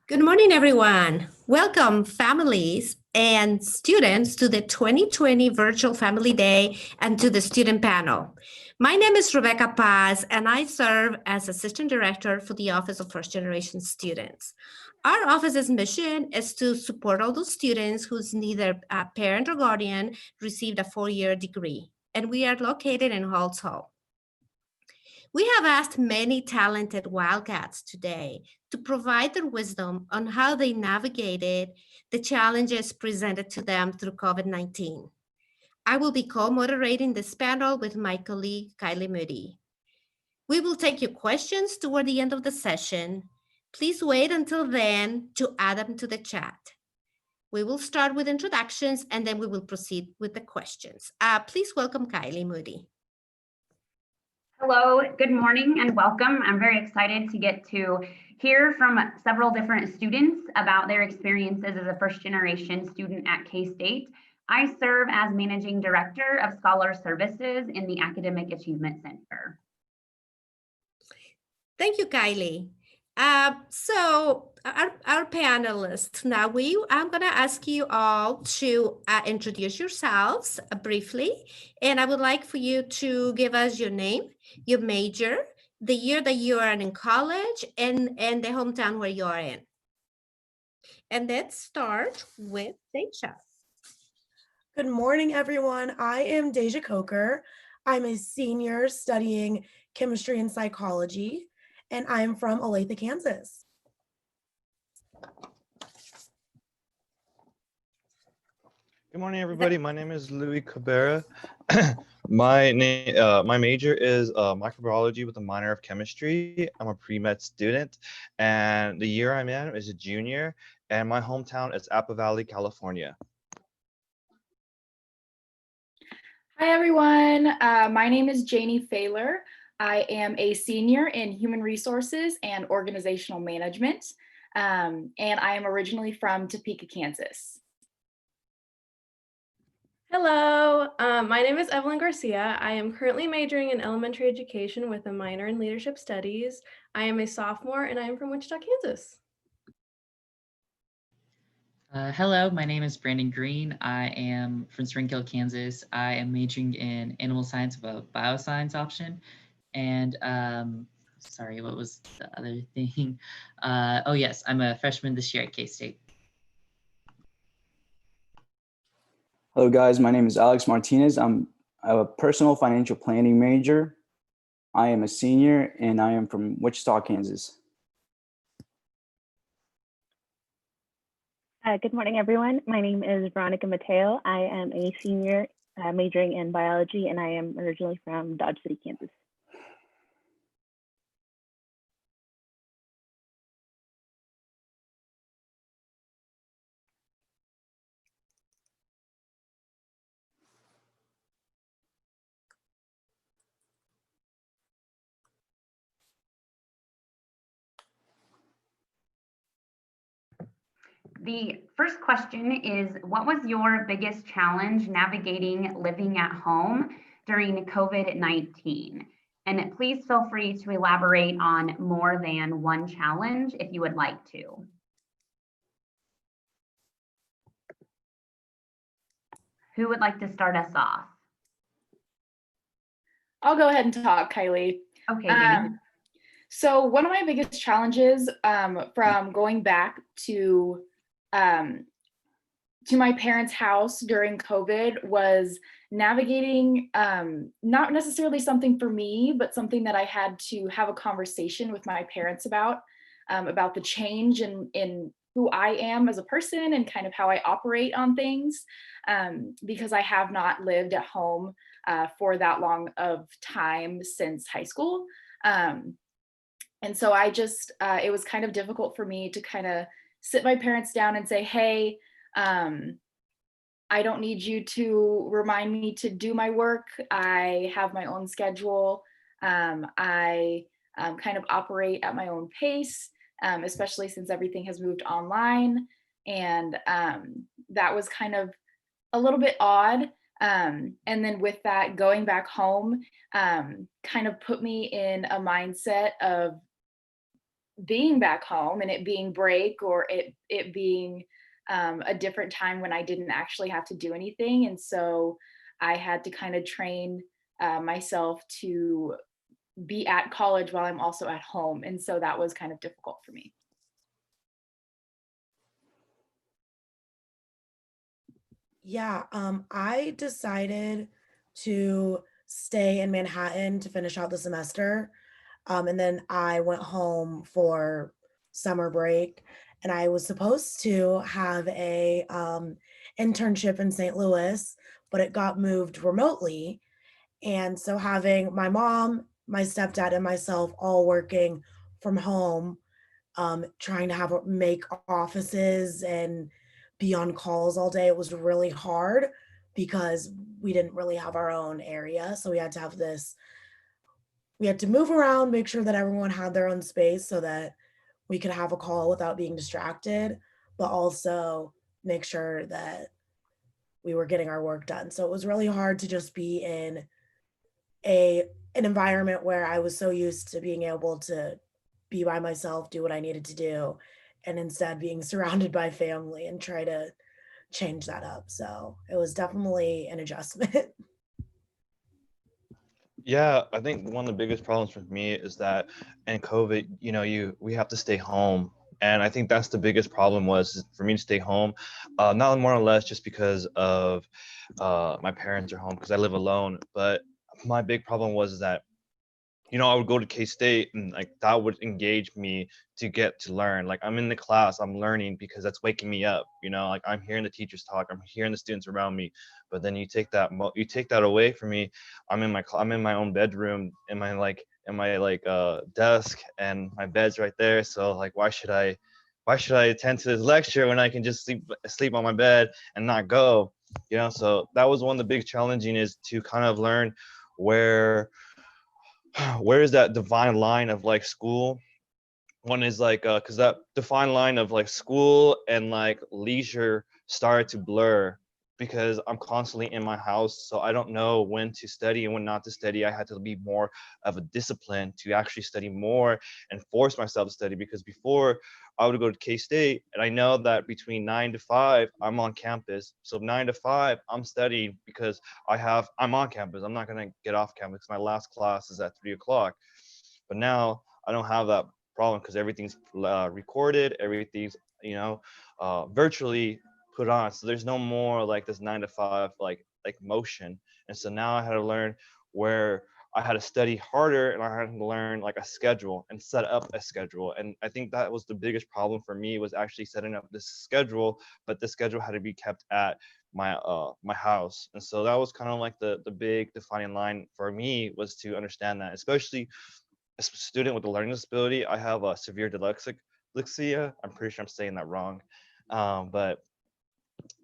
Good morning, everyone. Welcome, families and students, to the 2020 Virtual Family Day and to the student panel. My name is Rebecca Paz, and I serve as Assistant Director for the Office of First Generation Students. Our office's mission is to support all those students whose neither parent or guardian received a four-year degree, and we are located in Halls Hall. We have asked many talented Wildcats today to provide their wisdom on how they navigated the challenges presented to them through COVID 19. I will be co moderating this panel with my colleague, Kylie Moody. We will take your questions toward the end of the session. Please wait until then to add them to the chat. We will start with introductions and then we will proceed with the questions. Please welcome Kylie Moody. Hello, good morning and welcome. I'm very excited to get to hear from several different students about their experiences as a first generation student at K-State. I serve as Managing Director of Scholar Services in the Academic Achievement Center. Thank you, Kylie. So our panelists, now I'm going to ask you all to introduce yourselves briefly, and I would like for you to give us your name, your major, the year that you are in college, and the hometown where you are in. And let's start with Deja. Good morning, everyone. I am Deja Coker. I'm a senior studying chemistry and psychology, and I'm from Olathe, Kansas. Good morning, everybody. My name is Louis Cabrera. My major is microbiology with a minor of chemistry. I'm a pre-med student, and the year I'm in is a junior, and my hometown is Appa Valley, California. Hi, everyone. My name is Janie Failer. I am a senior in human resources and organizational management, and I am originally from Topeka, Kansas. Hello, my name is Evelyn Garcia. I am currently majoring in elementary education with a minor in leadership studies. I am a sophomore and I am from Wichita, Kansas. Hello, my name is Brandon Green. I am from Springfield, Kansas. I am majoring in animal science with a bioscience option. And sorry, what was the other thing? Oh yes, I'm a freshman this year at K-State. Hello guys, my name is Alex Martinez. I'm a personal financial planning major. I am a senior and I am from Wichita, Kansas. Good morning, everyone. My name is Veronica Mateo. I am a senior majoring in biology, and I am originally from Dodge City, Kansas. The first question is, what was your biggest challenge navigating living at home during COVID-19? And please feel free to elaborate on more than one challenge if you would like to. Who would like to start us off? I'll go ahead and talk, Kylie. Okay. So one of my biggest challenges from going back to my parents' house during COVID was navigating, not necessarily something for me, but something that I had to have a conversation with my parents about the change in who I am as a person and kind of how I operate on things, because I have not lived at home for that long of time since high school. And so I just, it was kind of difficult for me to kind of sit my parents down and say, hey, I don't need you to remind me to do my work. I have my own schedule. I kind of operate at my own pace, especially since everything has moved online. And that was kind of a little bit odd. And then with that, going back home kind of put me in a mindset of being back home and it being break, or it being a different time when I didn't actually have to do anything. And so I had to kind of train myself to be at college while I'm also at home. And so that was kind of difficult for me. Yeah, I decided to stay in Manhattan to finish out the semester. And then I went home for summer break, and I was supposed to have a internship in St. Louis, but it got moved remotely. And so having my mom, my stepdad, and myself all working from home, trying to make offices and be on calls all day, it was really hard because we didn't really have our own area. So we had to move around, make sure that everyone had their own space so that we could have a call without being distracted, but also make sure that we were getting our work done. So it was really hard to just be in an environment where I was so used to being able to be by myself, do what I needed to do, and instead being surrounded by family and try to change that up. So it was definitely an adjustment. Yeah, I think one of the biggest problems for me is that in COVID, we have to stay home. And I think that's the biggest problem was for me to stay home, not more or less just because of my parents are home because I live alone. But my big problem was that I would go to K-State and like that would engage me to get to learn. Like I'm in the class, I'm learning because that's waking me up. Like I'm hearing the teachers talk, I'm hearing the students around me. But then you take that away from me. I'm in my own bedroom, in my desk, and my bed's right there. So like why should I attend to this lecture when I can just sleep on my bed and not go? So that was one of the big challenging is to kind of learn where is that divine line of like school. One is like because that defined line of like school and like leisure started to blur because I'm constantly in my house, so I don't know when to study and when not to study. I had to be more of a discipline to actually study more and force myself to study, because before I would go to K-State and I know that between 9 to 5 I'm on campus. So 9 to 5 I'm studying because I'm on campus. I'm not going to get off campus. My last class is at 3 o'clock. But now I don't have that problem because everything's recorded, everything's virtually put on. So there's no more like this 9 to 5 like motion. And so now I had to learn where I had to study harder, and I had to learn like a schedule and set up a schedule. And I think that was the biggest problem for me, was actually setting up this schedule, but the schedule had to be kept at my house. And so that was kind of like the big defining line for me, was to understand that, especially a student with a learning disability. I have a severe dyslexia. I'm pretty sure I'm saying that wrong, but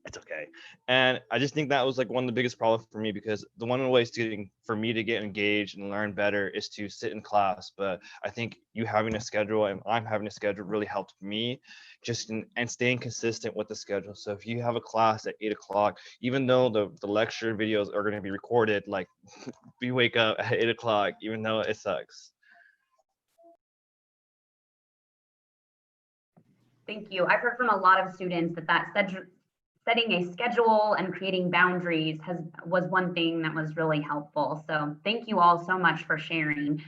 it's okay. And I just think that was like one of the biggest problems for me, because the one of the ways for me to get engaged and learn better is to sit in class. But I think you having a schedule and I'm having a schedule really helped me and staying consistent with the schedule. So if you have a class at 8 o'clock, even though the lecture videos are going to be recorded, like we wake up at 8 o'clock, even though it sucks. Thank you. I've heard from a lot of students that setting a schedule and creating boundaries was one thing that was really helpful. So thank you all so much for sharing.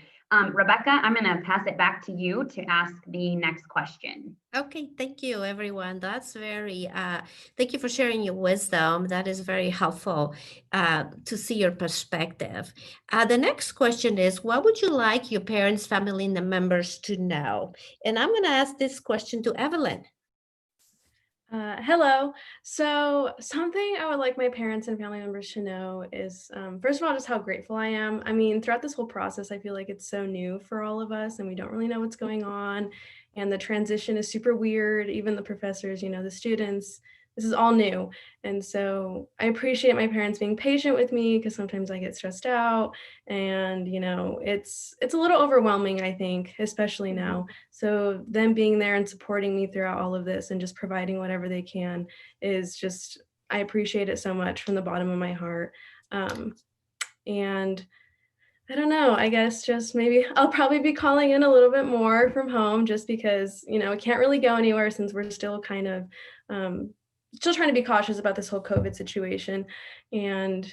Rebecca, I'm going to pass it back to you to ask the next question. Okay, thank you, everyone. Thank you for sharing your wisdom. That is very helpful to see your perspective. The next question is, what would you like your parents, family, and the members to know? And I'm going to ask this question to Evelyn. Hello. So something I would like my parents and family members to know is, first of all, just how grateful I am. I mean, throughout this whole process, I feel like it's so new for all of us and we don't really know what's going on. And the transition is super weird. Even the professors, the students, this is all new. And so I appreciate my parents being patient with me, because sometimes I get stressed out and, it's a little overwhelming, I think, especially now. So them being there and supporting me throughout all of this and just providing whatever they can is just, I appreciate it so much from the bottom of my heart. And I don't know. I guess just maybe I'll probably be calling in a little bit more from home just because, we can't really go anywhere since we're still kind of still trying to be cautious about this whole COVID situation. And,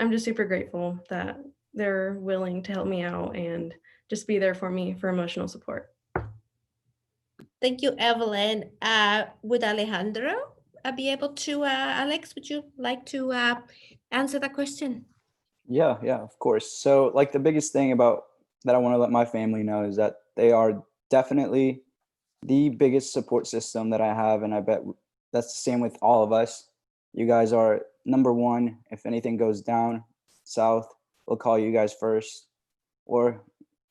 I'm just super grateful that they're willing to help me out and just be there for me for emotional support. Thank you, Evelyn. Would Alejandro be able to, Alex, would you like to answer that question? Yeah, of course. So like the biggest thing about that I want to let my family know is that they are definitely the biggest support system that I have. And I bet that's the same with all of us. You guys are number one. If anything goes down south, we'll call you guys first, or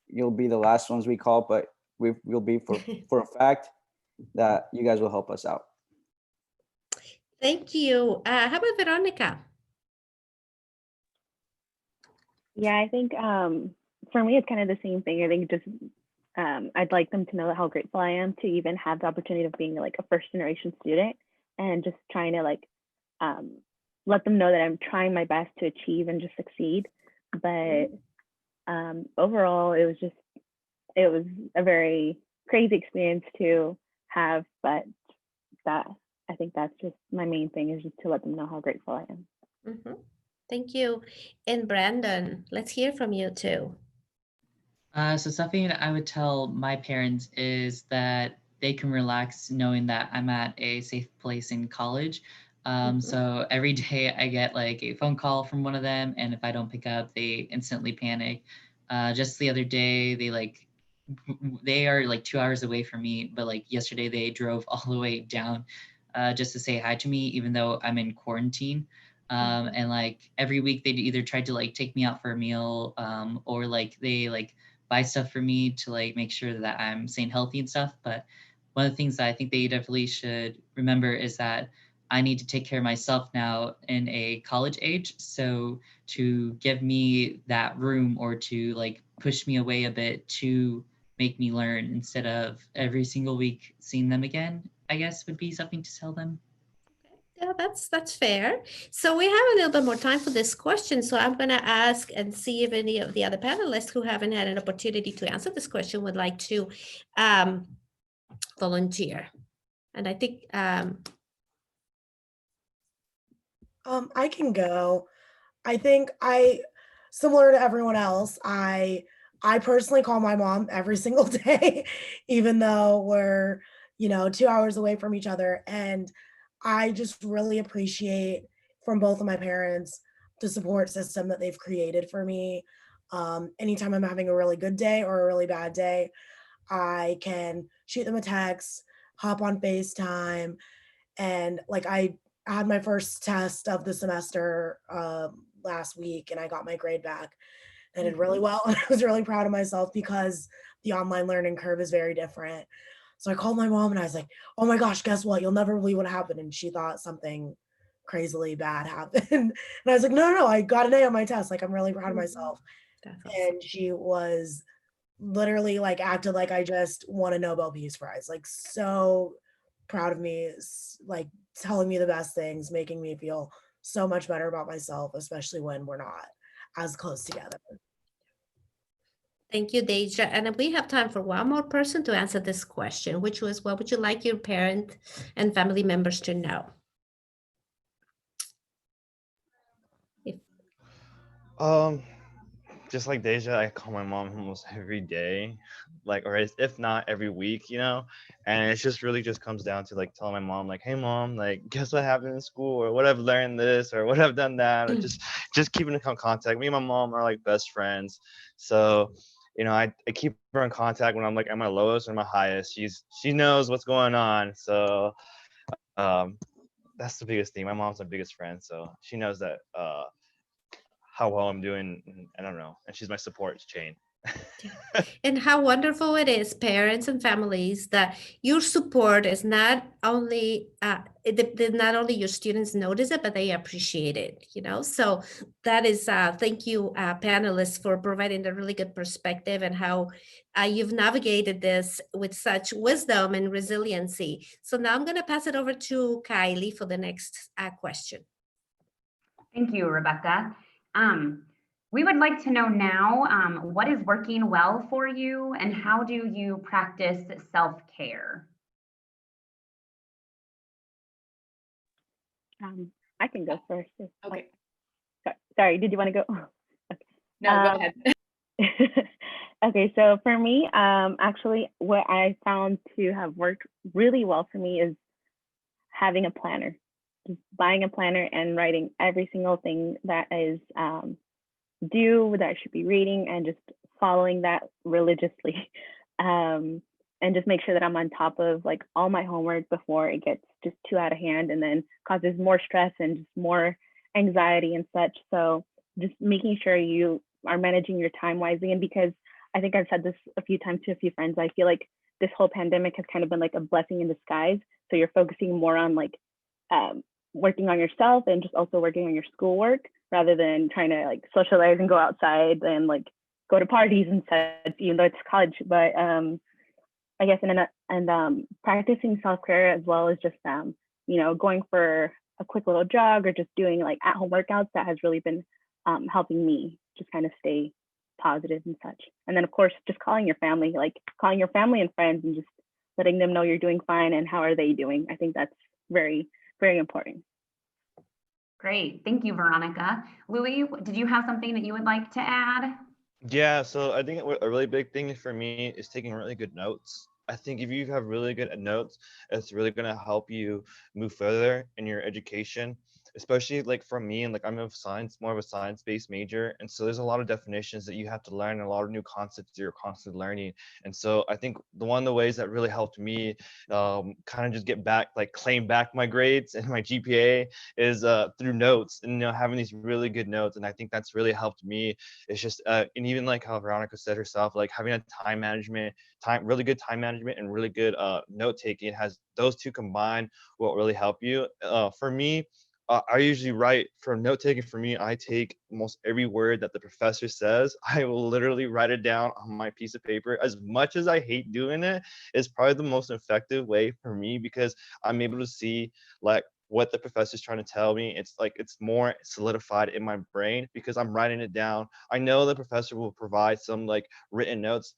you'll be the last ones we call, but we'll be for a fact that you guys will help us out. Thank you. How about Veronica? Yeah, I think for me, it's kind of the same thing. I think just I'd like them to know how grateful I am to even have the opportunity of being like a first generation student, and just trying to like let them know that I'm trying my best to achieve and just succeed. But overall, it was a very crazy experience to have, but I think that's just my main thing, is just to let them know how grateful I am. Mm-hmm. Thank you. And Brandon, let's hear from you too. So something I would tell my parents is that they can relax knowing that I'm at a safe place in college. So every day I get like a phone call from one of them, and if I don't pick up, they instantly panic. Just the other day, they are like 2 hours away from me, but like yesterday they drove all the way down just to say hi to me, even though I'm in quarantine. And like every week they either tried to like take me out for a meal, or like they like buy stuff for me to like make sure that I'm staying healthy and stuff. But one of the things that I think they definitely should remember is that I need to take care of myself now in a college age. So to give me that room, or to like push me away a bit to make me learn instead of every single week seeing them again, I guess would be something to tell them. Yeah, that's fair. So we have a little bit more time for this question. So I'm going to ask and see if any of the other panelists who haven't had an opportunity to answer this question would like to volunteer. And I think I can go. I think similar to everyone else, I personally call my mom every single day, even though we're, 2 hours away from each other. And I just really appreciate from both of my parents the support system that they've created for me. Anytime I'm having a really good day or a really bad day, I can shoot them a text, hop on FaceTime, and like I had my first test of the semester last week, and I got my grade back. I did really well, and I was really proud of myself because the online learning curve is very different. So I called my mom and I was like, "Oh my gosh, guess what? You'll never believe what happened." And she thought something crazily bad happened. And I was like, "No, I got an A on my test. Like, I'm really proud of myself." that's awesome. And she was literally like acted like I just won a Nobel Peace Prize. Like, so proud of me, like telling me the best things, making me feel so much better about myself, especially when we're not as close together. Thank you, Deja. And we have time for one more person to answer this question, which was, what would you like your parent and family members to know? Just like Deja, I call my mom almost every day, like, or if not every week, and it just really just comes down to like telling my mom, like, "Hey mom, like, guess what happened in school, or what I've learned this, or what I've done that," or just keeping in contact. Me and my mom are like best friends, so I keep her in contact when I'm like at my lowest or my highest. She knows what's going on, so that's the biggest thing. My mom's my biggest friend, so she knows that how well I'm doing. I don't know, and she's my support chain. And how wonderful it is, parents and families, that your support is not only not only your students notice it, but they appreciate it. So that is thank you, panelists, for providing a really good perspective and how you've navigated this with such wisdom and resiliency. So now I'm going to pass it over to Kylie for the next question. Thank you, Rebecca. We would like to know now, what is working well for you and how do you practice self-care? I can go first. Okay. Sorry, did you want to go? No, go Um, ahead. Okay, so for me, actually, what I found to have worked really well for me is having a planner, just buying a planner and writing every single thing that is due that I should be reading and just following that religiously. And just make sure that I'm on top of like all my homework before it gets just too out of hand and then causes more stress and just more anxiety and such. So just making sure you are managing your time wisely. And because I think I've said this a few times to a few friends, I feel like this whole pandemic has kind of been like a blessing in disguise. So you're focusing more on like working on yourself and just also working on your schoolwork rather than trying to like socialize and go outside and like go to parties and such, even though it's college. But I guess and practicing self-care as well as just going for a quick little jog or just doing like at-home workouts that has really been helping me just kind of stay positive and such. And then of course just calling your family and friends and just letting them know you're doing fine and how are they doing. I think that's very, very important. Great, thank you, Veronica. Louis, did you have something that you would like to add? Yeah, so I think a really big thing for me is taking really good notes. I think if you have really good notes, it's really going to help you move further in your education, especially like for me, and like I'm more of a science-based major. And so there's a lot of definitions that you have to learn, and a lot of new concepts that you're constantly learning. And so I think one of the ways that really helped me kind of just claim back my grades and my GPA is through notes and, having these really good notes. And I think that's really helped me. It's just and even like how Veronica said herself, like having a really good time management and really good note taking, has those two combined will really help you. For me, I usually write for note taking. For me, I take almost every word that the professor says. I will literally write it down on my piece of paper. As much as I hate doing it, it's probably the most effective way for me because I'm able to see like what the professor's trying to tell me. It's like it's more solidified in my brain because I'm writing it down. I know the professor will provide some like written notes,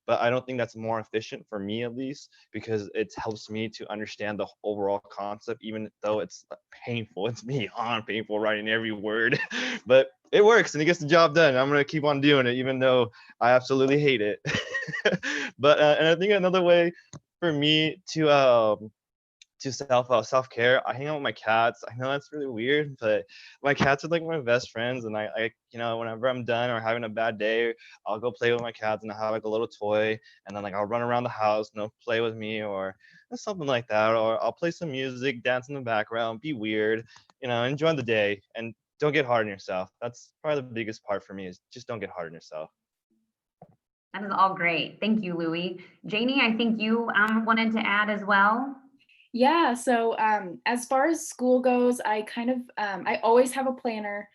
but I don't think that's more efficient for me, at least, because it helps me to understand the overall concept, even though it's painful. It's beyond painful writing every word, but it works and it gets the job done. I'm gonna keep on doing it, even though I absolutely hate it. But and I think another way for me to self-care, I hang out with my cats. I know that's really weird, but my cats are like my best friends. And I whenever I'm done or having a bad day, I'll go play with my cats and I have like a little toy, and then like I'll run around the house and they'll play with me or something like that. Or I'll play some music, dance in the background, be weird, enjoy the day, and don't get hard on yourself. That's probably the biggest part for me, is just don't get hard on yourself. That is all great. Thank you, Louis. Janie, I think you wanted to add as well. Yeah, so as far as school goes, I always have a planner.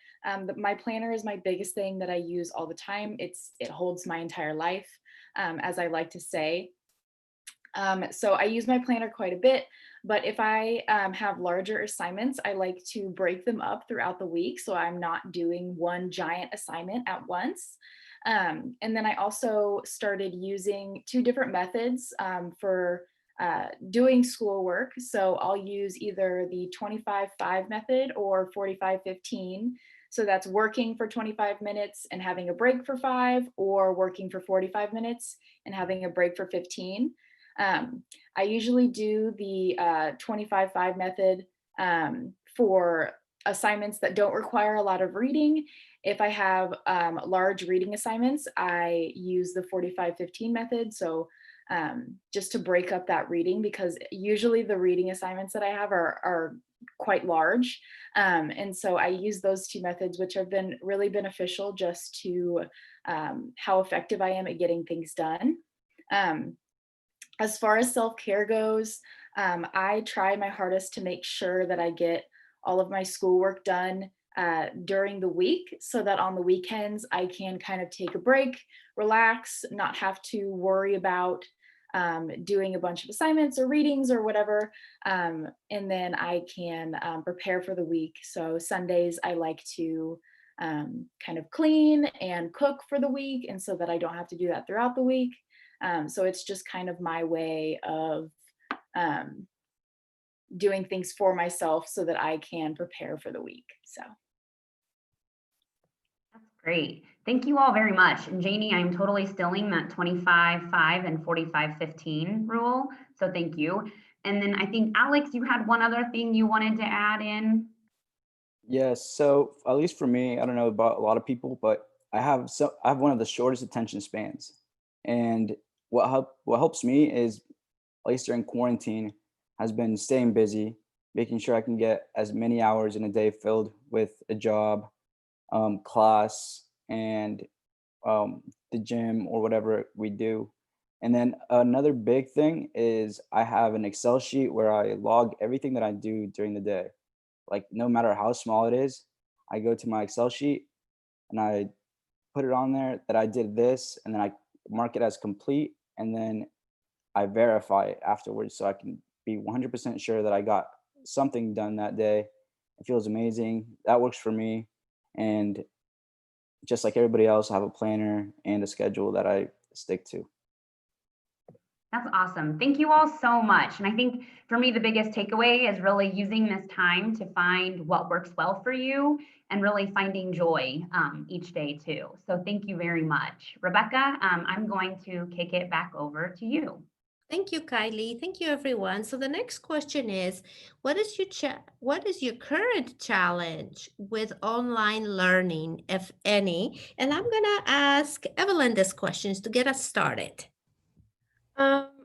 My planner is my biggest thing that I use all the time. It holds my entire life, as I like to say. So I use my planner quite a bit, but if I have larger assignments, I like to break them up throughout the week so I'm not doing one giant assignment at once. And then I also started using two different methods for doing schoolwork. So I'll use either the 25-5 method or 45-15. So that's working for 25 minutes and having a break for 5, or working for 45 minutes and having a break for 15. I usually do the 25-5 method for assignments that don't require a lot of reading. If I have large reading assignments, I use the 45-15 method. So just to break up that reading, because usually the reading assignments that I have are quite large. And so I use those two methods, which have been really beneficial just to how effective I am at getting things done. As far as self-care goes, I try my hardest to make sure that I get all of my schoolwork done during the week, so that on the weekends I can kind of take a break, relax, not have to worry about doing a bunch of assignments or readings or whatever. And then I can prepare for the week. So Sundays I like to kind of clean and cook for the week, and so that I don't have to do that throughout the week. So it's just kind of my way of doing things for myself so that I can prepare for the week. So. That's great. Thank you all very much. And Janie, I'm totally stealing that 25-5 and 45-15 rule. So thank you. And then I think, Alex, you had one other thing you wanted to add in. Yes. So at least for me, I don't know about a lot of people, but I have one of the shortest attention spans. And what helps me is, at least during quarantine, has been staying busy, making sure I can get as many hours in a day filled with a job, class, and the gym or whatever we do. And then another big thing is I have an Excel sheet where I log everything that I do during the day. Like no matter how small it is, I go to my Excel sheet and I put it on there that I did this, and then I mark it as complete, and then I verify it afterwards so I can be 100% sure that I got something done that day. It feels amazing. That works for me. And just like everybody else, I have a planner and a schedule that I stick to. That's awesome. Thank you all so much. And I think for me, the biggest takeaway is really using this time to find what works well for you and really finding joy each day too. So thank you very much. Rebecca, I'm going to kick it back over to you. Thank you, Kylie. Thank you, everyone. So the next question is, what is your current challenge with online learning, if any? And I'm gonna ask Evelyn this questions to get us started.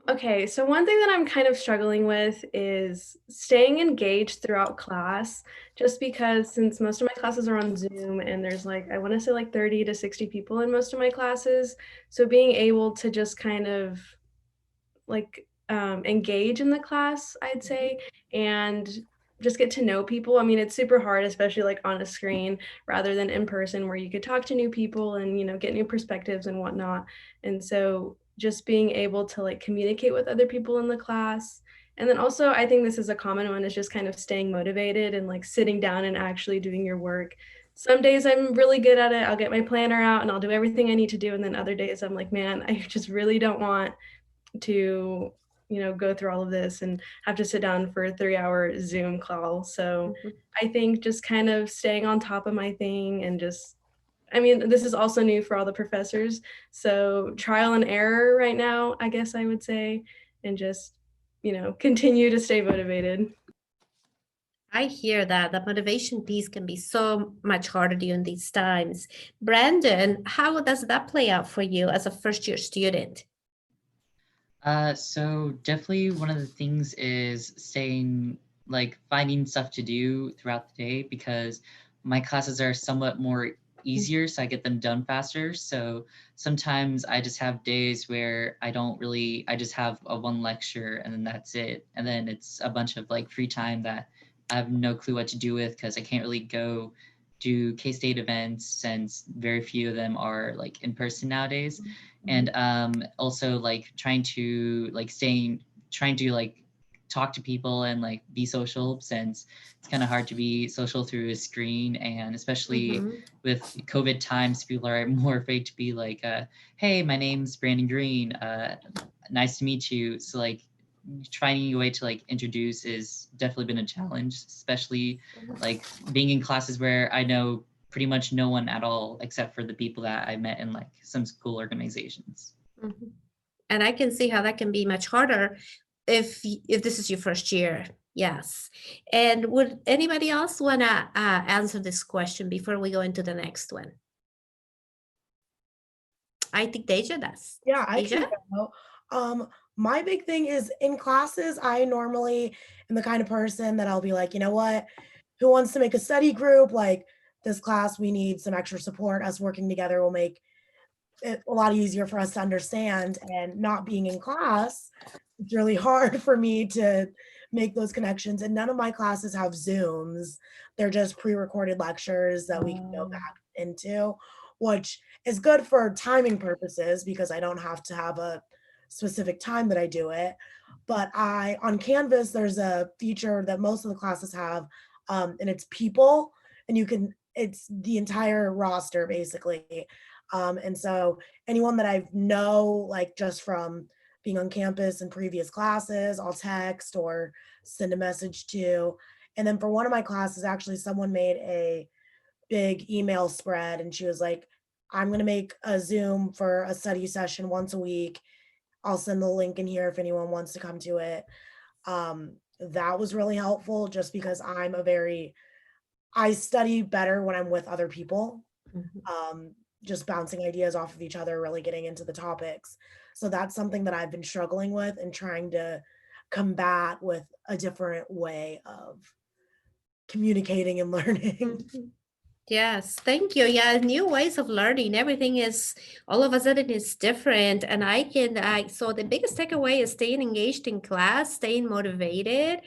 Okay, so one thing that I'm kind of struggling with is staying engaged throughout class, just because since most of my classes are on Zoom and there's like, I want to say like 30 to 60 people in most of my classes. So being able to just kind of like engage in the class, I'd say, and just get to know people. I mean, it's super hard, especially like on a screen rather than in person where you could talk to new people and, you know, get new perspectives and whatnot. And so just being able to like communicate with other people in the class. And then also, I think this is a common one, is just kind of staying motivated and like sitting down and actually doing your work. Some days I'm really good at it. I'll get my planner out and I'll do everything I need to do. And then other days I'm like, man, I just really don't want to, you know, go through all of this and have to sit down for a 3-hour Zoom call. So I think just kind of staying on top of my thing and just, I mean, this is also new for all the professors. So trial and error right now, I guess I would say, and just, you know, continue to stay motivated. I hear that the motivation piece can be so much harder during these times. Brandon, how does that play out for you as a first-year student? So definitely one of the things is finding stuff to do throughout the day, because my classes are somewhat more easier, so I get them done faster. So sometimes I just have days where I just have a one lecture and then that's it. And then it's a bunch of like free time that I have no clue what to do with, because I can't really go do K-State events since very few of them are like in person nowadays. And also like trying to talk to people and like be social, since it's kind of hard to be social through a screen, and especially with COVID times, people are more afraid to be like, hey, my name's Brandon Green, nice to meet you. So like finding a way to like introduce is definitely been a challenge, especially like being in classes where I know pretty much no one at all except for the people that I met in like some school organizations. And I can see how that can be much harder if this is your first year. Yes. And would anybody else want to answer this question before we go into the next one? I think Deja does. Yeah, I Deja? can go. My big thing is in classes, I normally am the kind of person that I'll be like, you know what, who wants to make a study group? Like this class, we need some extra support. Us working together will make it a lot easier for us to understand. And not being in class, it's really hard for me to make those connections. And none of my classes have Zooms. They're just pre-recorded lectures that we can go back into, which is good for timing purposes because I don't have to have a specific time that I do it. But on Canvas, there's a feature that most of the classes have, and it's people, and you can it's the entire roster basically. And so anyone that I know, like just from being on campus in previous classes, I'll text or send a message to. And then for one of my classes, actually, someone made a big email spread and she was like, I'm going to make a Zoom for a study session once a week. I'll send the link in here if anyone wants to come to it. That was really helpful just because I study better when I'm with other people. Just bouncing ideas off of each other, really getting into the topics. So that's something that I've been struggling with and trying to combat with a different way of communicating and learning. Yes, thank you. Yeah, new ways of learning. Everything is all of a sudden is different. And so the biggest takeaway is staying engaged in class, staying motivated,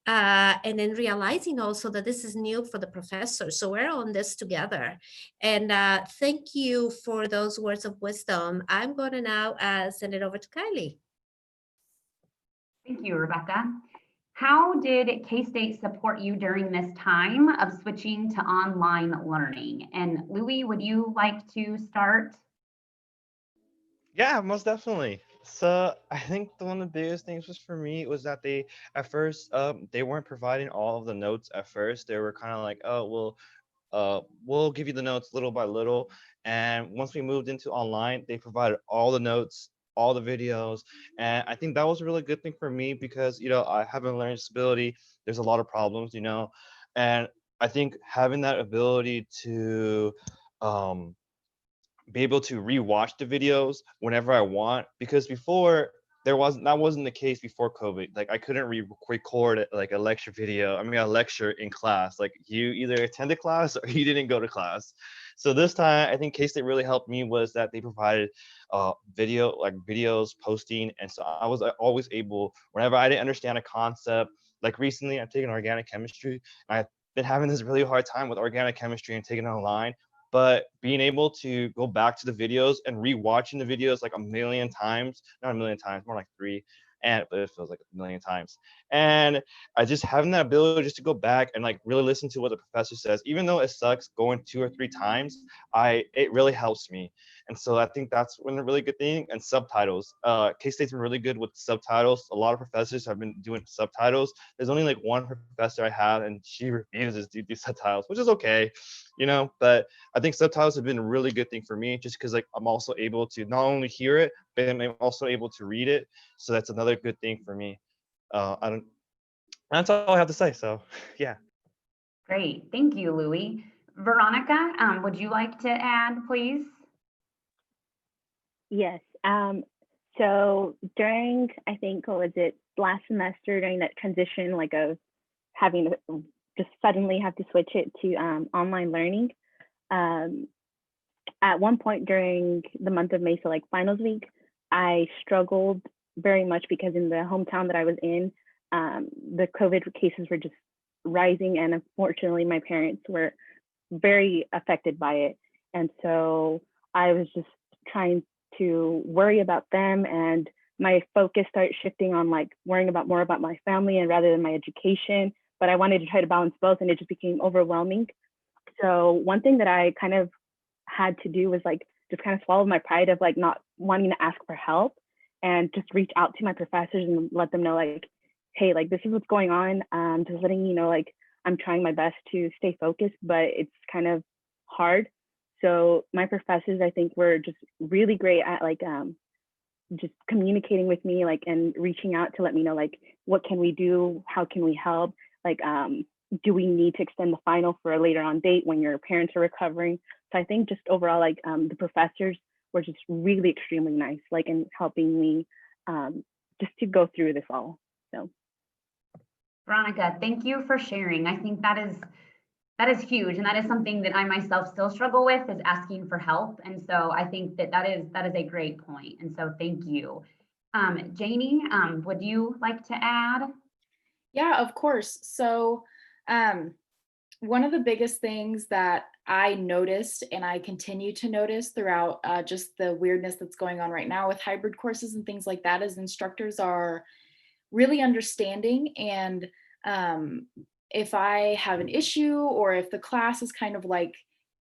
and then realizing also that this is new for the professor. So we're on this together. And thank you for those words of wisdom. I'm going to now send it over to Kylie. Thank you, Rebecca. How did K-State support you during this time of switching to online learning? And Louis, would you like to start? Yeah, most definitely. So I think one of the biggest things was for me was that they at first they weren't providing all of the notes at first. They were kind of like, oh, we'll give you the notes little by little. And once we moved into online, they provided all the notes, all the videos. And I think that was a really good thing for me because, I have a learning disability. There's a lot of problems, and I think having that ability to be able to rewatch the videos whenever I want, because before that wasn't the case before COVID. Like I couldn't record like a lecture video. I mean, a lecture in class. Like you either attended class or you didn't go to class. So this time, I think K-State really helped me was that they provided videos, posting, and so I was always able whenever I didn't understand a concept. Like recently, I've taken organic chemistry. And I've been having this really hard time with organic chemistry and taking it online. But being able to go back to the videos and rewatching the videos like a million times, not a million times, more like 3, but it feels like a million times. And I just having that ability just to go back and like really listen to what the professor says, even though it sucks going 2 or 3 times, it really helps me. And so I think that's one really good thing. And subtitles. K-State's been really good with subtitles. A lot of professors have been doing subtitles. There's only like one professor I have, and she refuses to do subtitles, which is okay, but I think subtitles have been a really good thing for me just because like I'm also able to not only hear it, but I'm also able to read it. So that's another good thing for me. That's all I have to say. So yeah. Great. Thank you, Louis. Veronica, would you like to add, please? Yes. So during, I think, what was it, last semester, during that transition, like of having to just suddenly have to switch it to online learning, at one point during the month of May, so like finals week, I struggled very much because in the hometown that I was in, the COVID cases were just rising, and unfortunately my parents were very affected by it. And so I was just trying to worry about them, and my focus started shifting on like worrying more about my family and rather than my education. But I wanted to try to balance both, and it just became overwhelming. So one thing that I kind of had to do was like just kind of swallow my pride of like not wanting to ask for help and just reach out to my professors and let them know like, hey, like this is what's going on. Just letting you know, like I'm trying my best to stay focused, but it's kind of hard. So my professors, I think, were just really great at like just communicating with me, like, and reaching out to let me know like what can we do, how can we help, like do we need to extend the final for a later on date when your parents are recovering. So I think just overall, like the professors were just really extremely nice, like in helping me just to go through this all. So Veronica, thank you for sharing. I think that is huge, and that is something that I myself still struggle with, is asking for help. And so I think that is a great point. And so thank you. Janie, would you like to add? Yeah, of course. So one of the biggest things that I noticed, and I continue to notice throughout just the weirdness that's going on right now with hybrid courses and things like that, is instructors are really understanding and if I have an issue or if the class is kind of like,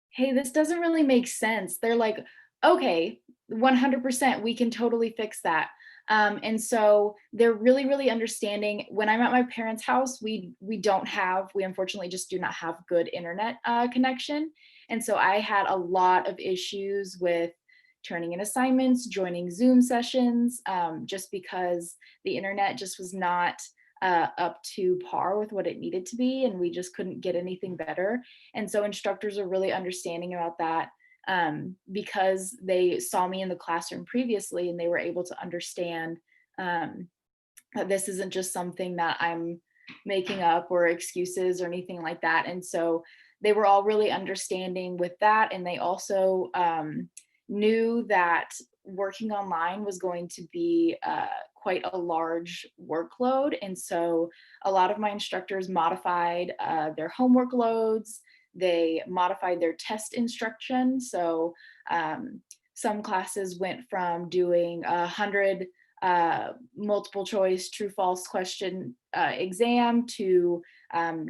hey, this doesn't really make sense, they're like, okay, 100%, we can totally fix that. And so they're really, really understanding. When I'm at my parents' house, we unfortunately just do not have good internet connection. And so I had a lot of issues with turning in assignments, joining Zoom sessions, just because the internet just was not up to par with what it needed to be, and we just couldn't get anything better. And so instructors are really understanding about that, because they saw me in the classroom previously, and they were able to understand that this isn't just something that I'm making up or excuses or anything like that. And so they were all really understanding with that. And they also knew that working online was going to be quite a large workload. And so a lot of my instructors modified their homework loads. They modified their test instruction. So some classes went from doing 100 multiple choice true false question exam to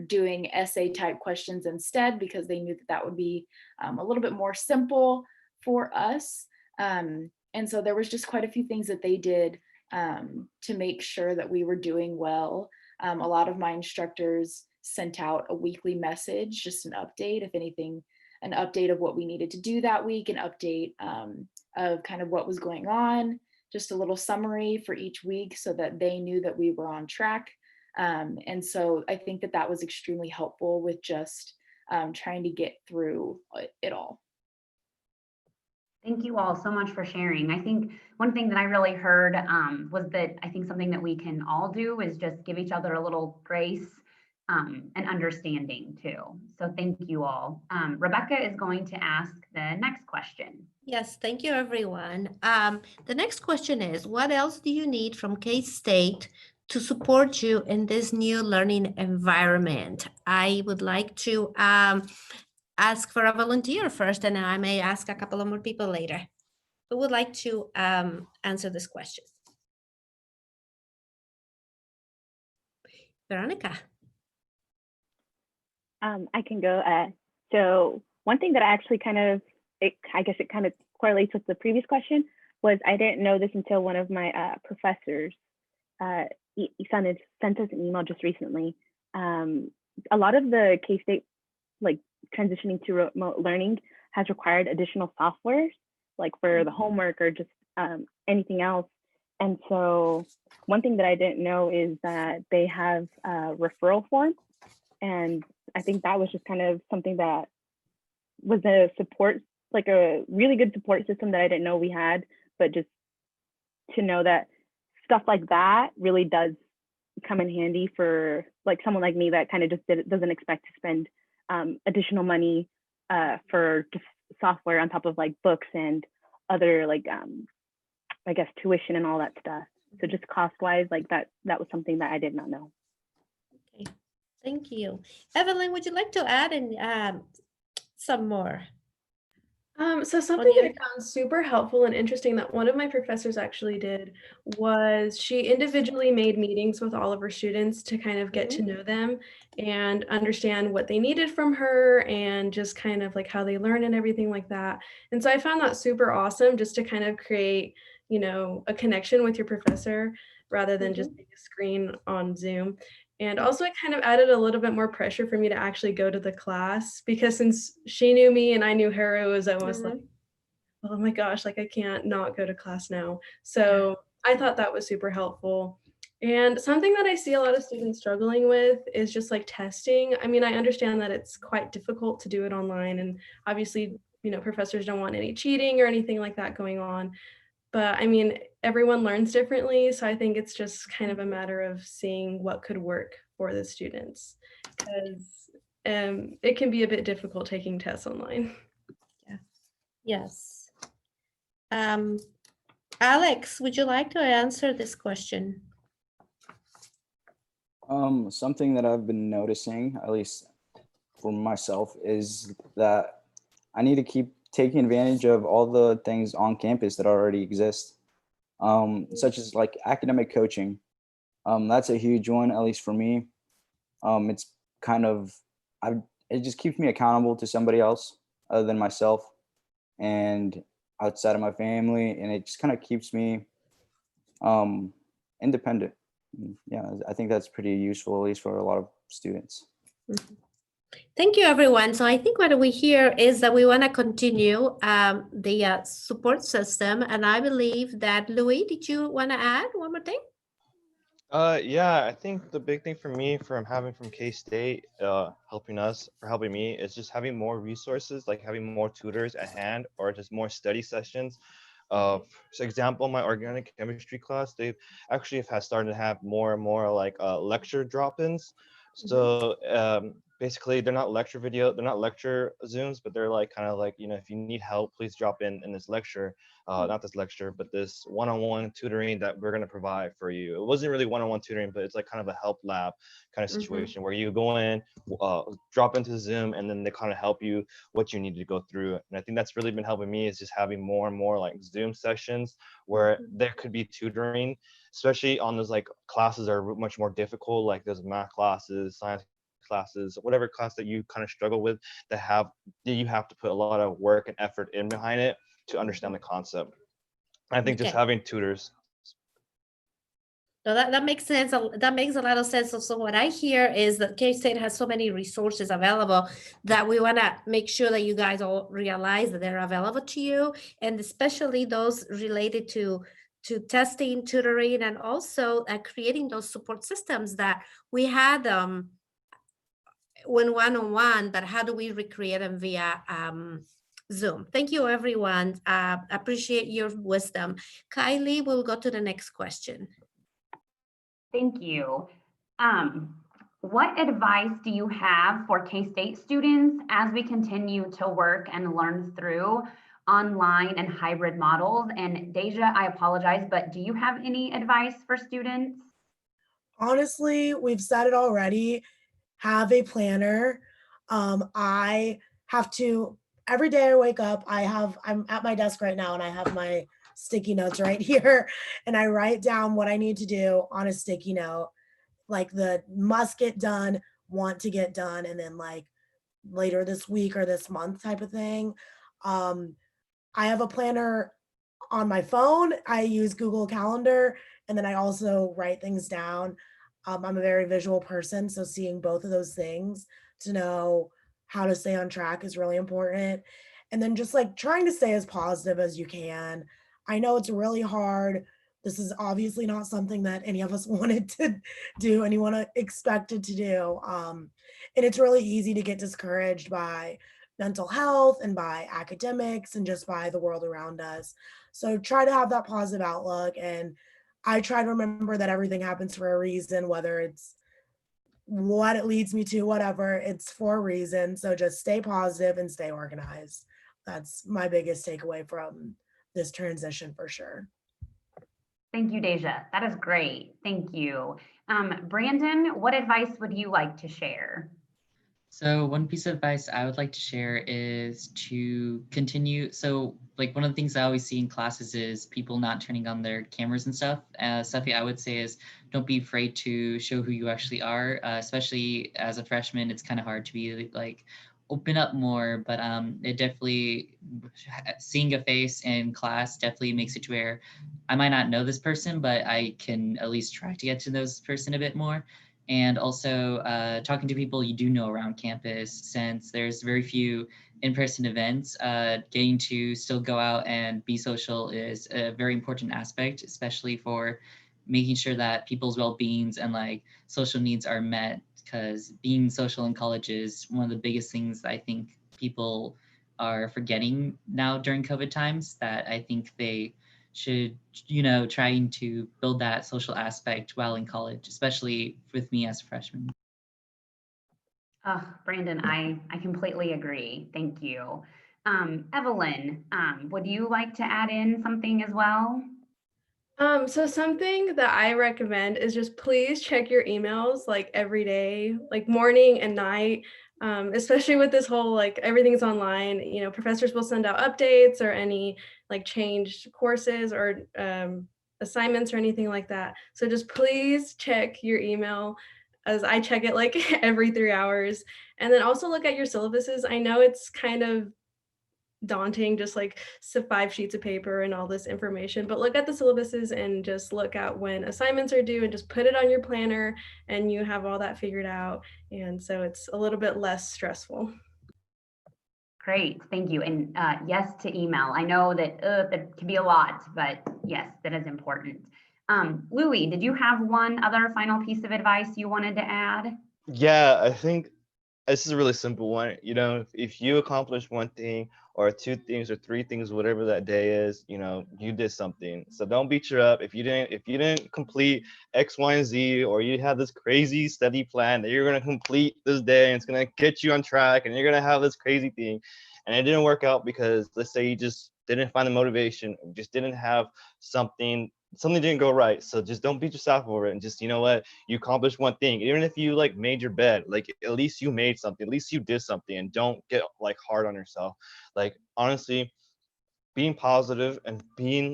doing essay type questions instead, because they knew that that would be a little bit more simple for us. And so there was just quite a few things that they did to make sure that we were doing well. A lot of my instructors sent out a weekly message, just an update, if anything, an update of what we needed to do that week, an update of kind of what was going on, just a little summary for each week so that they knew that we were on track. And so I think that that was extremely helpful with just trying to get through it all. Thank you all so much for sharing. I think one thing that I really heard was that I think something that we can all do is just give each other a little grace and understanding too. So thank you all. Rebecca is going to ask the next question. Yes, thank you, everyone. The next question is, what else do you need from K-State to support you in this new learning environment? I would like to ask for a volunteer first, and I may ask a couple of more people later. Who would like to answer this question? Veronica. I can go. So one thing that I actually I guess it kind of correlates with the previous question, was I didn't know this until one of my professors sent us an email just recently. A lot of the K-State like transitioning to remote learning has required additional softwares, like for the homework or just anything else. And so one thing that I didn't know is that they have a referral form. And I think that was just kind of something that was a support, like a really good support system that I didn't know we had, but just to know that stuff like that really does come in handy for like someone like me that kind of just doesn't expect to spend additional money for just software on top of like books and other like I guess tuition and all that stuff. So just cost wise, like that was something that I did not know. Okay, thank you. Evelyn, would you like to add in some more? So something that I found super helpful and interesting that one of my professors actually did was she individually made meetings with all of her students to kind of get to know them and understand what they needed from her and just kind of like how they learn and everything like that. And so I found that super awesome, just to kind of create, you know, a connection with your professor rather than just a screen on Zoom. And also it kind of added a little bit more pressure for me to actually go to the class, because since she knew me and I knew her, it was almost like, oh my gosh, like I can't not go to class now. So I thought that was super helpful. And something that I see a lot of students struggling with is just like testing. I mean, I understand that it's quite difficult to do it online, and obviously, you know, professors don't want any cheating or anything like that going on. But I mean, everyone learns differently. So I think it's just kind of a matter of seeing what could work for the students, because it can be a bit difficult taking tests online. Yeah. Yes. Alex, would you like to answer this question? Something that I've been noticing, at least for myself, is that I need to keep taking advantage of all the things on campus that already exist, such as like academic coaching. That's a huge one, at least for me. It's kind of, it just keeps me accountable to somebody else other than myself and outside of my family, and it just kind of keeps me independent. Yeah, I think that's pretty useful, at least for a lot of students. Thank you, everyone. So I think what we hear is that we want to continue the support system. And I believe that, Louis, did you want to add one more thing? Yeah, I think the big thing for me from K-State helping me is just having more resources, like having more tutors at hand or just more study sessions. For example, my organic chemistry class, they actually have started to have more and more like lecture drop-ins. So basically they're not lecture Zooms, but they're like kind of like, if you need help, please drop in this lecture, not this lecture, but this one-on-one tutoring that we're going to provide for you. It wasn't really one-on-one tutoring, but it's like kind of a help lab kind of situation where you go in, drop into Zoom, and then they kind of help you what you need to go through. And I think that's really been helping me is just having more and more like Zoom sessions where there could be tutoring, especially on those like classes that are much more difficult, like those math classes, science classes, whatever class that you kind of struggle with, that you have to put a lot of work and effort in behind it to understand the concept. I think just having tutors. No, that makes sense. That makes a lot of sense. So what I hear is that K-State has so many resources available that we want to make sure that you guys all realize that they're available to you, and especially those related to testing, tutoring, and also creating those support systems that we had when one-on-one, but how do we recreate them via Zoom? Thank you, everyone. Appreciate your wisdom. Kylie, we'll go to the next question. Thank you. What advice do you have for K-State students as we continue to work and learn through online and hybrid models? And Deja, I apologize, but do you have any advice for students? Honestly, we've said it already. Have a planner. I have to, every day I wake up, I'm at my desk right now and I have my sticky notes right here, and I write down what I need to do on a sticky note, like the must get done, want to get done, and then like later this week or this month type of thing. I have a planner on my phone. I use Google Calendar, and then I also write things down. I'm a very visual person, so seeing both of those things to know how to stay on track is really important. And then just like trying to stay as positive as you can. I know it's really hard. This is obviously not something that any of us wanted to do, anyone expected to do. And it's really easy to get discouraged by mental health and by academics and just by the world around us. So try to have that positive outlook, and I try to remember that everything happens for a reason, whether it's what it leads me to, whatever, it's for a reason. So just stay positive and stay organized. That's my biggest takeaway from this transition for sure. Thank you, Deja. That is great. Thank you. Brandon, what advice would you like to share? So one piece of advice I would like to share is to continue. So like one of the things I always see in classes is people not turning on their cameras and stuff. Something I would say is don't be afraid to show who you actually are, especially as a freshman. It's kind of hard to be like open up more, but it definitely, seeing a face in class definitely makes it to where I might not know this person, but I can at least try to get to know this person a bit more. And also talking to people you do know around campus, since there's very few in-person events, getting to still go out and be social is a very important aspect, especially for making sure that people's well-beings and like social needs are met, because being social in college is one of the biggest things I think people are forgetting now during COVID times, that I think they should, trying to build that social aspect while in college, especially with me as a freshman. Oh, Brandon, I completely agree. Thank you. Evelyn, would you like to add in something as well? So something that I recommend is just please check your emails like every day, like morning and night, especially with this whole like everything's online. Professors will send out updates or any like changed courses or assignments or anything like that. So just please check your email as I check it like every 3 hours. And then also look at your syllabuses. I know it's kind of daunting, just like 5 sheets of paper and all this information, but look at the syllabuses and just look at when assignments are due and just put it on your planner and you have all that figured out. And so it's a little bit less stressful. Great, thank you. And yes to email. I know that that can be a lot, but yes, that is important. Louis, did you have one other final piece of advice you wanted to add? Yeah, I think this is a really simple one. You know, if you accomplish one thing or two things or three things, whatever that day is, you know, you did something. So don't beat you up if you didn't complete X, Y, and Z, or you have this crazy study plan that you're gonna complete this day and it's gonna get you on track and you're gonna have this crazy thing, and it didn't work out because let's say you just didn't find the motivation, just didn't have something didn't go right. So just don't beat yourself over it and just, you know what, you accomplished one thing. Even if you like made your bed, like at least you made something, at least you did something, and don't get like hard on yourself. Like honestly, being positive and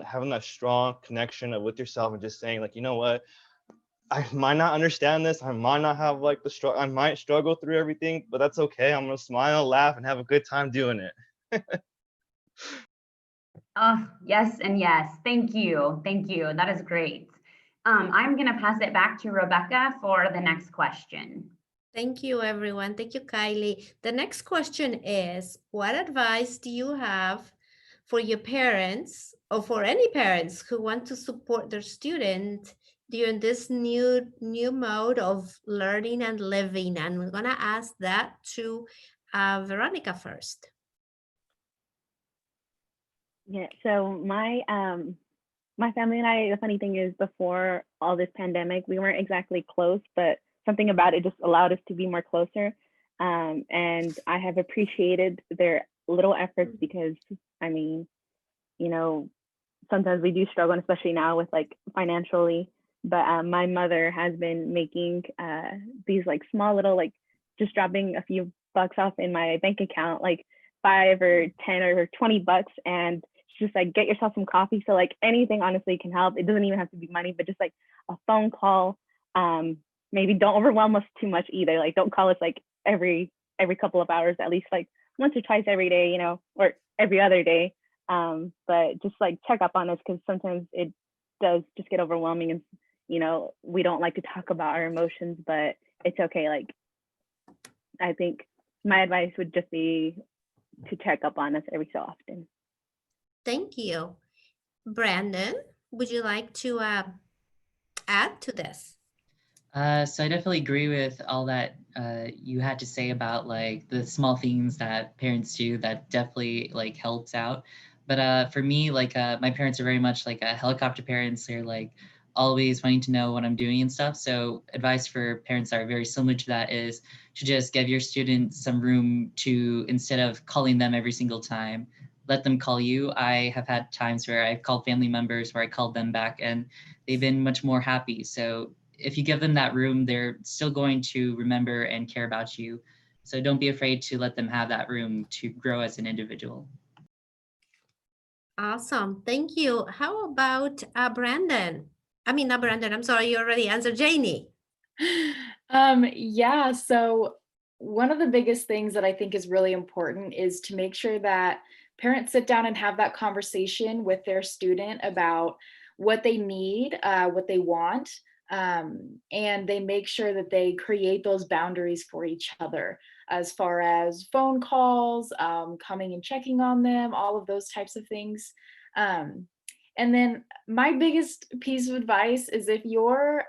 having that strong connection with yourself and just saying like, you know what, I might not understand this, I might not have like I might struggle through everything, but that's okay. I'm gonna smile, laugh, and have a good time doing it. Oh, yes and yes. Thank you. Thank you. That is great. I'm going to pass it back to Rebecca for the next question. Thank you, everyone. Thank you, Kylie. The next question is, what advice do you have for your parents or for any parents who want to support their student during this new mode of learning and living? And we're going to ask that to Veronica first. Yeah, so my family and I, the funny thing is before all this pandemic, we weren't exactly close, but something about it just allowed us to be more closer. And I have appreciated their little efforts because, I mean, you know, sometimes we do struggle, and especially now with like financially, but my mother has been making these like small little, like just dropping a few bucks off in my bank account, like 5 or 10 or 20 bucks, and just like get yourself some coffee. So like anything honestly can help. It doesn't even have to be money, but just like a phone call. Maybe don't overwhelm us too much either. Like don't call us like every couple of hours, at least like once or twice every day, you know, or every other day. But just like check up on us, because sometimes it does just get overwhelming, and you know, we don't like to talk about our emotions, but it's okay. Like I think my advice would just be to check up on us every so often. Thank you. Brandon, would you like to add to this? So I definitely agree with all that you had to say about like the small things that parents do that definitely like helps out. But for me, like my parents are very much like helicopter parents. They're like always wanting to know what I'm doing and stuff. So advice for parents that are very similar to that is to just give your students some room to, instead of calling them every single time, let them call you. I have had times where I've called family members where I called them back and they've been much more happy. So if you give them that room, they're still going to remember and care about you. So don't be afraid to let them have that room to grow as an individual. Awesome. Thank you. How about Brandon? I mean, not Brandon. I'm sorry. You already answered. Janie. Yeah, so one of the biggest things that I think is really important is to make sure that parents sit down and have that conversation with their student about what they need, what they want, and they make sure that they create those boundaries for each other as far as phone calls, coming and checking on them, all of those types of things. And then my biggest piece of advice is if your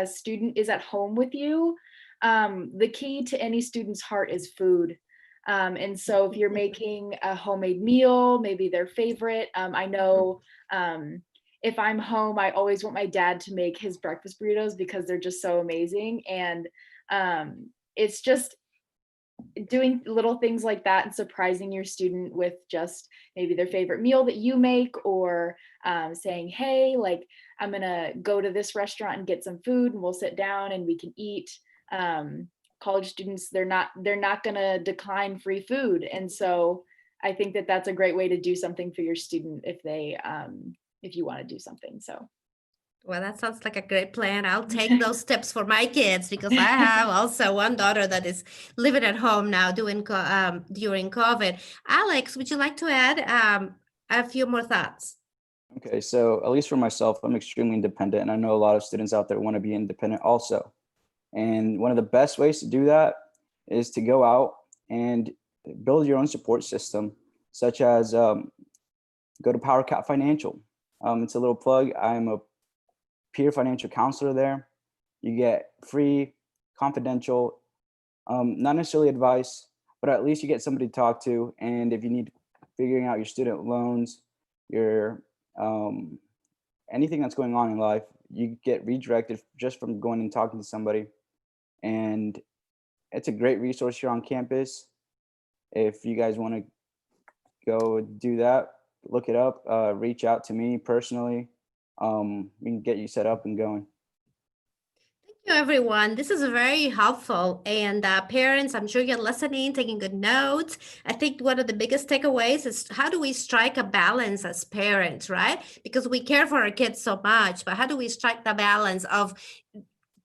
student is at home with you, the key to any student's heart is food. And so if you're making a homemade meal, maybe their favorite, I know if I'm home, I always want my dad to make his breakfast burritos because they're just so amazing. And it's just doing little things like that and surprising your student with just maybe their favorite meal that you make, or saying, hey, like I'm gonna go to this restaurant and get some food and we'll sit down and we can eat. College students, they're not gonna decline free food. And so I think that that's a great way to do something for your student if they if you want to do something. So Well, that sounds like a great plan. I'll take those tips for my kids because I have also one daughter that is living at home now during COVID. Alex, would you like to add a few more thoughts? Okay, so at least for myself, I'm extremely independent, and I know a lot of students out there want to be independent also. And one of the best ways to do that is to go out and build your own support system, such as go to PowerCat Financial. It's a little plug. I'm a peer financial counselor there. You get free, confidential, not necessarily advice, but at least you get somebody to talk to. And if you need figuring out your student loans, your anything that's going on in life, you get redirected just from going and talking to somebody. And it's a great resource here on campus. If you guys want to go do that, look it up, reach out to me personally. We can get you set up and going. Thank you, everyone. This is very helpful. And parents, I'm sure you're listening, taking good notes. I think one of the biggest takeaways is how do we strike a balance as parents, right? Because we care for our kids so much, but how do we strike the balance of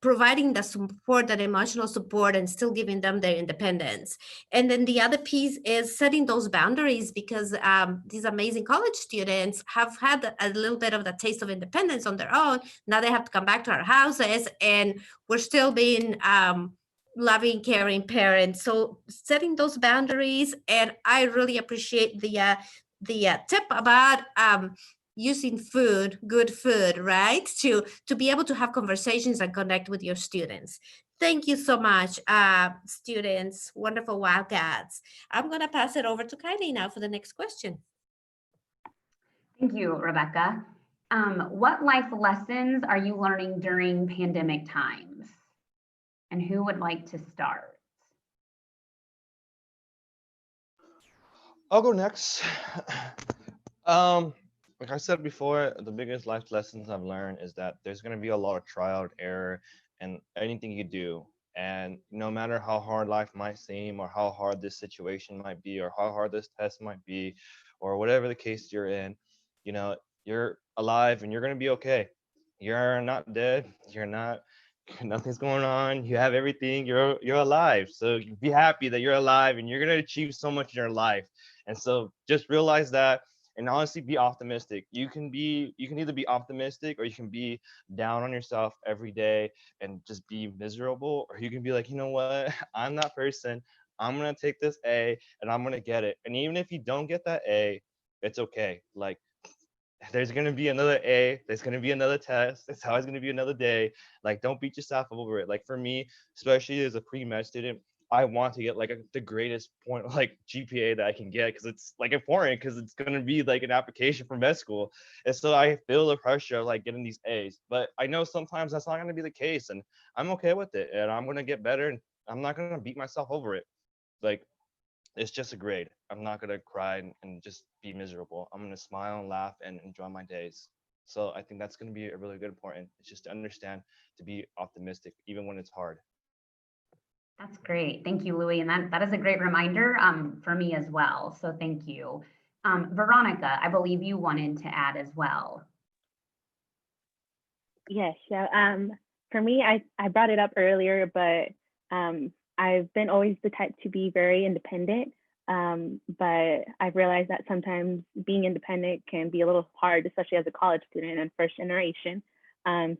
providing the support, that emotional support, and still giving them their independence? And then the other piece is setting those boundaries because these amazing college students have had a little bit of the taste of independence on their own. Now they have to come back to our houses, and we're still being loving, caring parents. So setting those boundaries, and I really appreciate the tip about using food, good food, right? To be able to have conversations and connect with your students. Thank you so much, students, wonderful Wildcats. I'm gonna pass it over to Kylie now for the next question. Thank you, Rebecca. What life lessons are you learning during pandemic times? And who would like to start? I'll go next. Like I said before, the biggest life lessons I've learned is that there's going to be a lot of trial and error in anything you do. And no matter how hard life might seem, or how hard this situation might be, or how hard this test might be, or whatever the case you're in, you're alive and you're going to be okay. You're not dead. You're not, nothing's going on. You have everything. You're alive. So be happy that you're alive and you're going to achieve so much in your life. And so just realize that, and honestly be optimistic. You can either be optimistic, or you can be down on yourself every day and just be miserable, or you can be like, you know what, I'm that person. I'm going to take this A and I'm going to get it. And even if you don't get that A, it's okay. Like, there's going to be another A, there's going to be another test, it's always going to be another day. Like, don't beat yourself up over it. Like, for me, especially as a pre-med student, I want to get like the greatest point, like GPA that I can get, because it's like important, because it's going to be like an application for med school. And so I feel the pressure of like getting these A's, but I know sometimes that's not going to be the case, and I'm okay with it, and I'm going to get better, and I'm not going to beat myself over it. Like, it's just a grade. I'm not going to cry and just be miserable. I'm going to smile and laugh and enjoy my days. So I think that's going to be a really good important. It's just to understand, to be optimistic, even when it's hard. That's great. Thank you, Louie. And that is a great reminder for me as well. So thank you. Veronica, I believe you wanted to add as well. Yes. So for me, I brought it up earlier, but I've been always the type to be very independent. But I've realized that sometimes being independent can be a little hard, especially as a college student and first generation.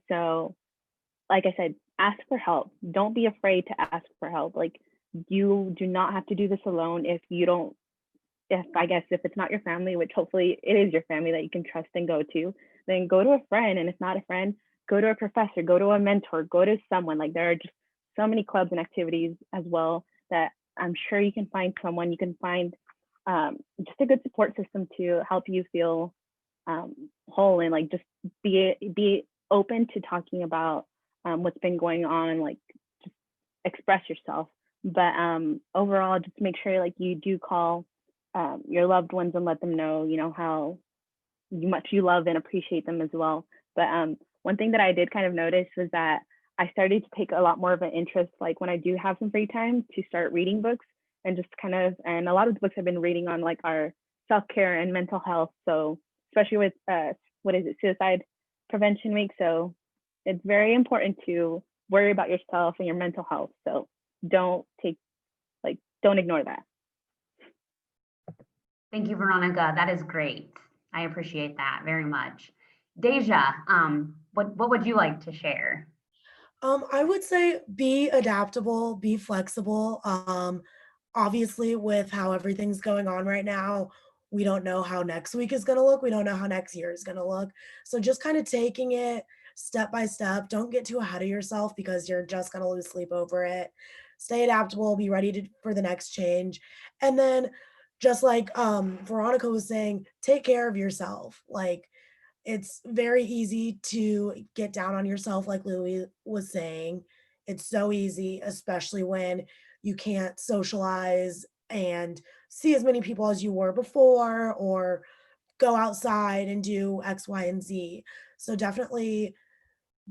So like I said, ask for help. Don't be afraid to ask for help. Like, you do not have to do this alone. If it's not your family, which hopefully it is your family that you can trust and go to, then go to a friend. And if not a friend, go to a professor, go to a mentor, go to someone. Like, there are just so many clubs and activities as well that I'm sure you can find someone. You can find just a good support system to help you feel whole, and like just be open to talking about what's been going on, and like just express yourself. But overall, just make sure like you do call your loved ones and let them know, how much you love and appreciate them as well. But one thing that I did kind of notice was that I started to take a lot more of an interest, like when I do have some free time, to start reading books, and just and a lot of the books I've been reading on like our self-care and mental health. So especially with suicide Prevention Week. So it's very important to worry about yourself and your mental health. So don't ignore that. Thank you, Veronica. That is great. I appreciate that very much. Deja, what would you like to share? I would say be adaptable, be flexible. Obviously, with how everything's going on right now, we don't know how next week is going to look. We don't know how next year is going to look. So just kind of taking it step by step. Don't get too ahead of yourself because you're just going to lose sleep over it. Stay adaptable, be ready for the next change. And then just like Veronica was saying, take care of yourself. Like, it's very easy to get down on yourself, like Louie was saying. It's so easy, especially when you can't socialize and see as many people as you were before, or go outside and do X, Y, and Z. So definitely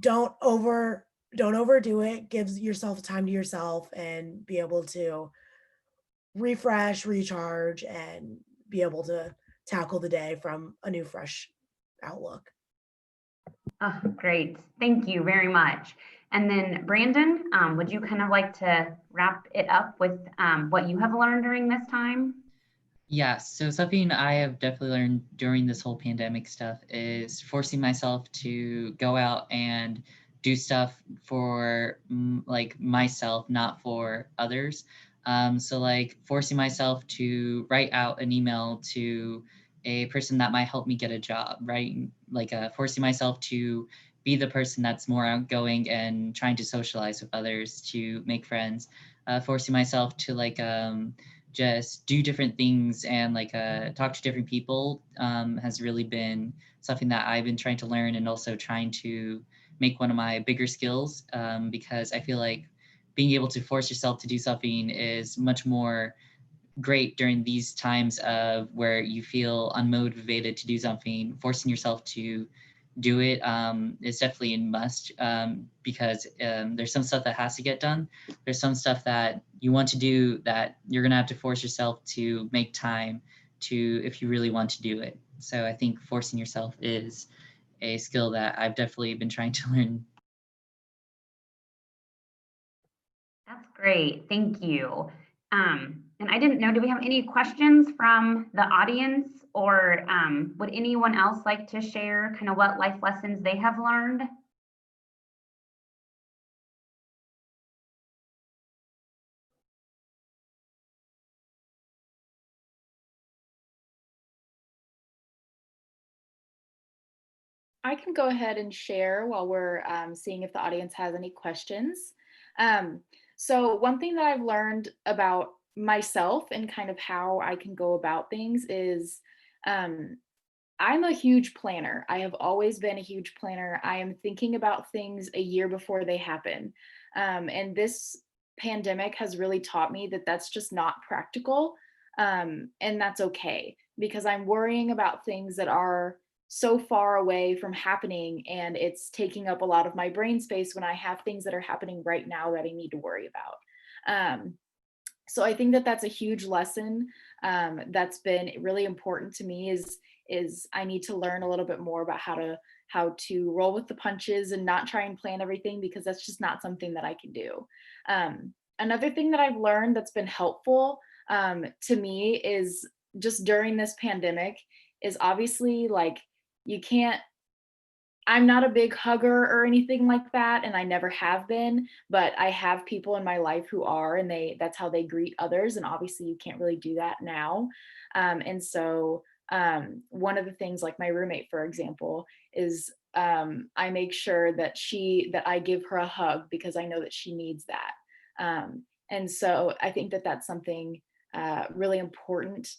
don't overdo it. Give yourself time to yourself and be able to refresh, recharge, and be able to tackle the day from a new, fresh outlook. Oh, great. Thank you very much. And then Brandon, would you kind of like to wrap it up with what you have learned during this time? Yeah, so something I have definitely learned during this whole pandemic stuff is forcing myself to go out and do stuff for like myself, not for others. So like forcing myself to write out an email to a person that might help me get a job, right? Like forcing myself to be the person that's more outgoing and trying to socialize with others to make friends. Forcing myself to like just do different things and like talk to different people has really been something that I've been trying to learn, and also trying to make one of my bigger skills, because I feel like being able to force yourself to do something is much more great during these times of where you feel unmotivated to do something. Forcing yourself to do it is definitely a must, because there's some stuff that has to get done. There's some stuff that you want to do that you're gonna have to force yourself to make time to if you really want to do it. So I think forcing yourself is a skill that I've definitely been trying to learn. That's great. Thank you. And I didn't know, do we have any questions from the audience, or would anyone else like to share kind of what life lessons they have learned? I can go ahead and share while we're seeing if the audience has any questions. So one thing that I've learned about myself and kind of how I can go about things is I'm a huge planner. I have always been a huge planner. I am thinking about things a year before they happen. And this pandemic has really taught me that that's just not practical. And that's okay, because I'm worrying about things that are so far away from happening, and it's taking up a lot of my brain space when I have things that are happening right now that I need to worry about. So I think that that's a huge lesson that's been really important to me, is I need to learn a little bit more about how to roll with the punches and not try and plan everything, because that's just not something that I can do. Another thing that I've learned that's been helpful to me is just during this pandemic is obviously like I'm not a big hugger or anything like that, and I never have been, but I have people in my life who are, and that's how they greet others, and obviously you can't really do that now. And so one of the things, like my roommate, for example, is I make sure that I give her a hug because I know that she needs that. And so I think that that's something really important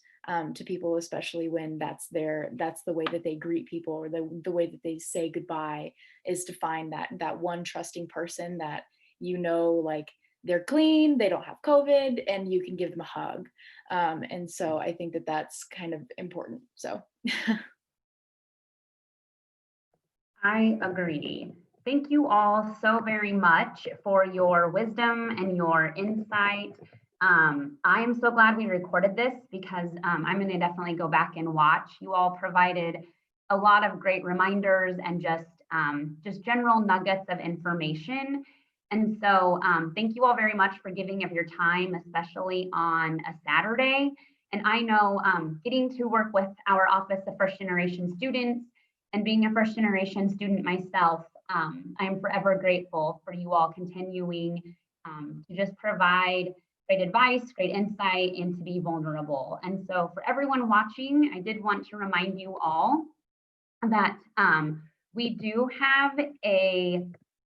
to people, especially when that's the way that they greet people, or the way that they say goodbye, is to find that one trusting person that like they're clean, they don't have COVID, and you can give them a hug. And so I think that that's kind of important. So I agree. Thank you all so very much for your wisdom and your insight. I am so glad we recorded this, because I'm going to definitely go back and watch. You all provided a lot of great reminders and just just general nuggets of information. And so thank you all very much for giving of your time, especially on a Saturday. And I know getting to work with our Office of First Generation Students and being a first generation student myself, I am forever grateful for you all continuing to just provide great advice, great insight, and to be vulnerable. And so for everyone watching, I did want to remind you all that we do have a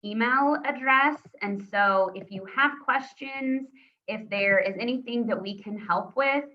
email address. And so if you have questions, if there is anything that we can help with,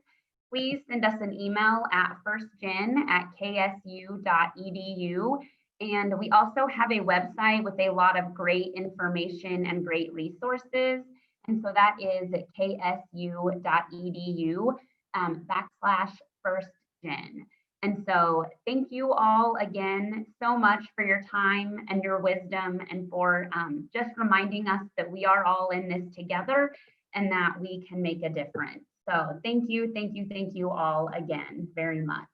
please send us an email at firstgen@ksu.edu. And we also have a website with a lot of great information and great resources. And so that is at ksu.edu/firstgen. And so thank you all again so much for your time and your wisdom, and for just reminding us that we are all in this together and that we can make a difference. So thank you all again very much.